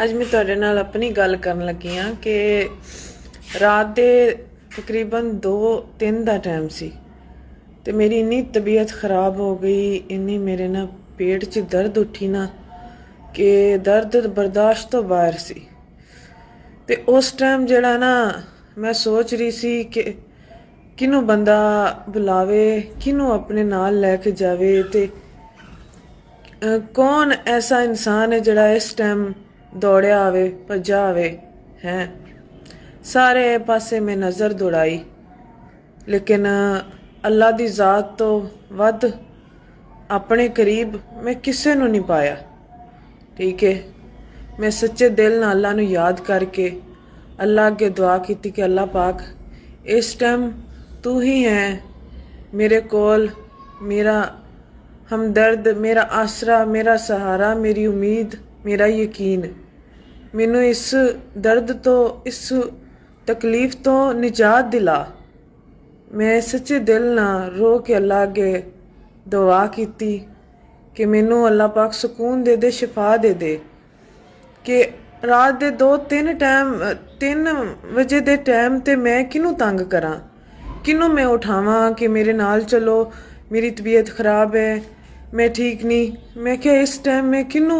ਅੱਜ ਮੈਂ ਤੁਹਾਡੇ ਨਾਲ ਆਪਣੀ ਗੱਲ ਕਰਨ ਲੱਗੀ ਹਾਂ ਕਿ ਰਾਤ ਦੇ ਤਕਰੀਬਨ 2-3 ਦਾ ਟਾਈਮ ਸੀ ਤੇ ਮੇਰੀ ਇੰਨੀ ਤਬੀਅਤ ਖਰਾਬ ਹੋ ਗਈ, ਇੰਨੀ ਮੇਰੇ ਨਾ ਪੇਟ 'ਚ ਦਰਦ ਉੱਠੀ ਨਾ ਕਿ ਦਰਦ ਬਰਦਾਸ਼ਤ ਤੋਂ ਬਾਹਰ ਸੀ। ਤੇ ਉਸ ਟਾਈਮ ਜਿਹੜਾ ਨਾ ਮੈਂ ਸੋਚ ਰਹੀ ਸੀ ਕਿ ਕਿਹਨੂੰ ਬੰਦਾ ਬੁਲਾਵੇ, ਕਿਹਨੂੰ ਆਪਣੇ ਨਾਲ ਲੈ ਕੇ ਜਾਵੇ ਤੇ ਕੌਣ ਐਸਾ ਇਨਸਾਨ ਹੈ ਜਿਹੜਾ ਇਸ ਟਾਈਮ दौड़िया आवे भजा आवे है। सारे पासे मैं नज़र दौड़ाई लेकिन अल्लाह दी ज़ात तो वध अपने करीब मैं किसी नूं नहीं पाया। ठीक है, मैं सच्चे दिल नाल अल्लाह नूं याद करके अल्लाह अगे दुआ की कि अल्लाह पाक इस टाइम तू ही है मेरे कोल, मेरा हमदर्द, मेरा आसरा, मेरा सहारा, मेरी उम्मीद, मेरा यकीन। मैनू इस दर्द तो, इस तकलीफ़ तो निजात दिला। मैं सच्चे दिल ना रो के अल्लाह अगे दुआ की कि मैनू अल्लाह पाक सुकून दे दे, शिफा दे दे। कि रात दे 3 बजे दे टाइम ते मैं किनू तंग करा, किनू मैं उठावा कि मेरे नाल चलो, मेरी तबीयत खराब है, मैं ठीक नहीं। मैं क्या इस टाइम मैं किनू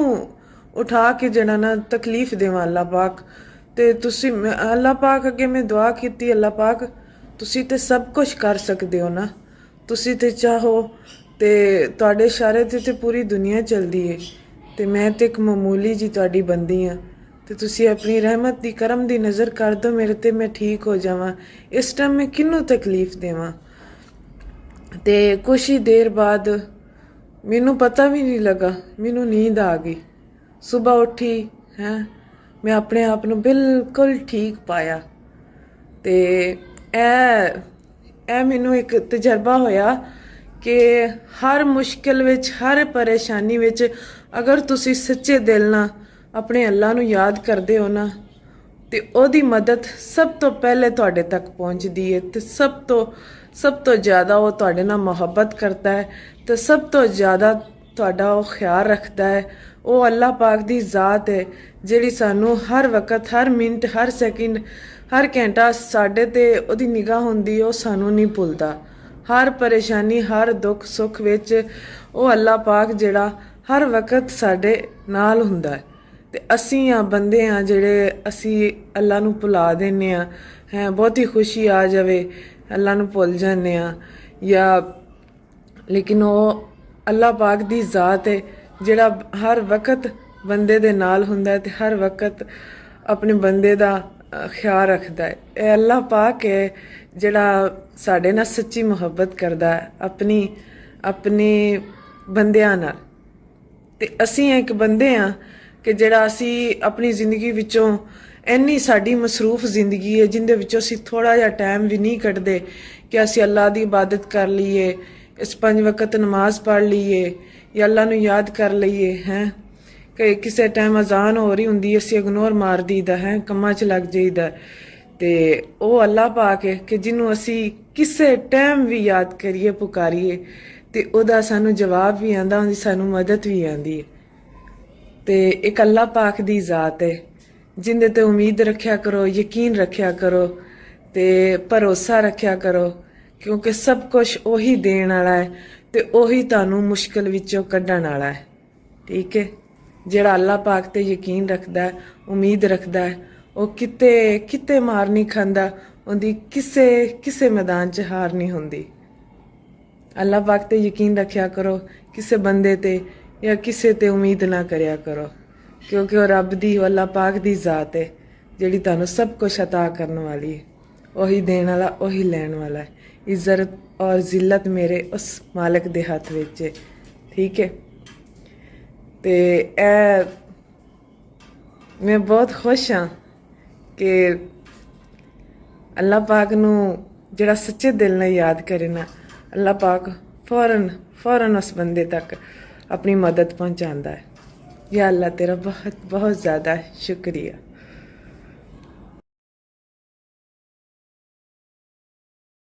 उठा के जड़ा ना तकलीफ देवां। अल्लाह पाक ते तुसी, अल्लाह पाक अगे मैं दुआ की, अल्लाह पाक तुसी ते सब कुछ कर सकते हो ना, तुसी ते चाहो ते तुहाडे इशारे ते पूरी दुनिया चलदी है ते मैं ते एक मामूली जी तुहाडी बंदी हाँ। ते तुसी अपनी रहमत दी, करम दी नज़र कर दो मेरे ते, मैं ठीक हो जावां। इस टाइम मैं किनू तकलीफ देवां। ते कुछ ही देर बाद मैनू पता भी नहीं लगा, मैनू नींद आ गई। सुबह उठी हैं, मैं अपने आप नूं बिल्कुल ठीक पाया। ते ए मैनू एक तजर्बा होया कि हर मुश्किल विच, हर परेशानी विच अगर तुसी सच्चे दिल नाल अपने अल्लाह नूं याद करदे हो ना ते ओहदी मदद सब तो पहले तुहाडे तक पहुंचदी है। ते सब तो ज़्यादा वो तुहाडे नाल मुहब्बत करता है ते सब तो ज़्यादा तुहाडा वो ख्याल रखता है। वो अल्लाह पाक दी ज़ात है जिहड़ी सानू हर वक्त, हर मिनट, हर सैकेंड, हर घंटा साडे ते ओहदी निगाह हुंदी, वो सानू नहीं भुलदा। हर परेशानी, हर दुख सुख विच वो अल्लाह पाक जिहड़ा हर वक्त साडे नाल हुंदा है। ते असीं बंदे हाँ जिहड़े असीं अल्लाह नूं भुला दिंदे हाँ। हैं बहुत ही खुशी आ जावे अल्लाह नूं भुल जाने हाँ या, लेकिन वो अल्लाह पाक दी ज़ात है जिहड़ा हर वक्त बंदे दे नाल हुंदा है ते हर वक्त अपने बंदे दा ख्याल रखदा है। ये अल्लाह पाक है जिहड़ा साडे नाल सच्ची मुहब्बत करदा है अपनी बंदियां नाल। ते असीं एक बंदे हाँ कि जिहड़ा असीं अपनी जिंदगी विचों इन्नी साडी मसरूफ जिंदगी है जिंदे विचों असीं थोड़ा जिहा टाइम भी नहीं कढदे कि असीं अल्लाह दी इबादत कर लईए, इस 5 वक्त नमाज पढ़ लईए या अल्लाह नूं याद कर लईए। हैं कि किसी टाइम अजान हो रही हुंदी असीं इग्नोर मार दईदा है, कम्मां च लग जाईदा। ते वो अल्लाह पाक है कि जिन्हों असीं किसी टाइम भी याद करिए, पुकारिए ते ओहदा सानू जवाब भी आंदा, उहदी सानू मदद भी आंदी है। ते एक अल्लाह पाक दी ज़ात है जिंदे ते उम्मीद रखिया करो, यकीन रखिया करो ते भरोसा रखिया करो, क्योंकि सब कुछ उही देण वाला है ते उही तुहानू मुश्किल विचों कढण वाला है। ठीक है, जिहड़ा अल्लाह पाक ते यकीन रखदा है, उम्मीद रखदा है, वो किते मार नहीं खांदा, उहदी किसे मैदान च हार नहीं हुंदी। अल्लाह पाक ते यकीन रखिया करो, किसे बंदे ते या किसे ते उम्मीद ना करया करो, क्योंकि वो रब दी, अल्लाह पाक दी ज़ात है जिहड़ी तुहानू सब कुछ अता करने वाली है। वही देण वाला, वही लैण वाला है। इज्जत और जिल्लत मेरे उस मालिक दे हथ विच है। ठीक है, ते मैं बहुत खुश हाँ कि अल्लाह पाक नूं जिहड़ा सच्चे दिल नाल याद करे ना, अल्लाह पाक फौरन उस बंदे तक अपनी मदद पहुँचाता है। या अल्लाह तेरा बहुत बहुत ज़्यादा शुक्रिया।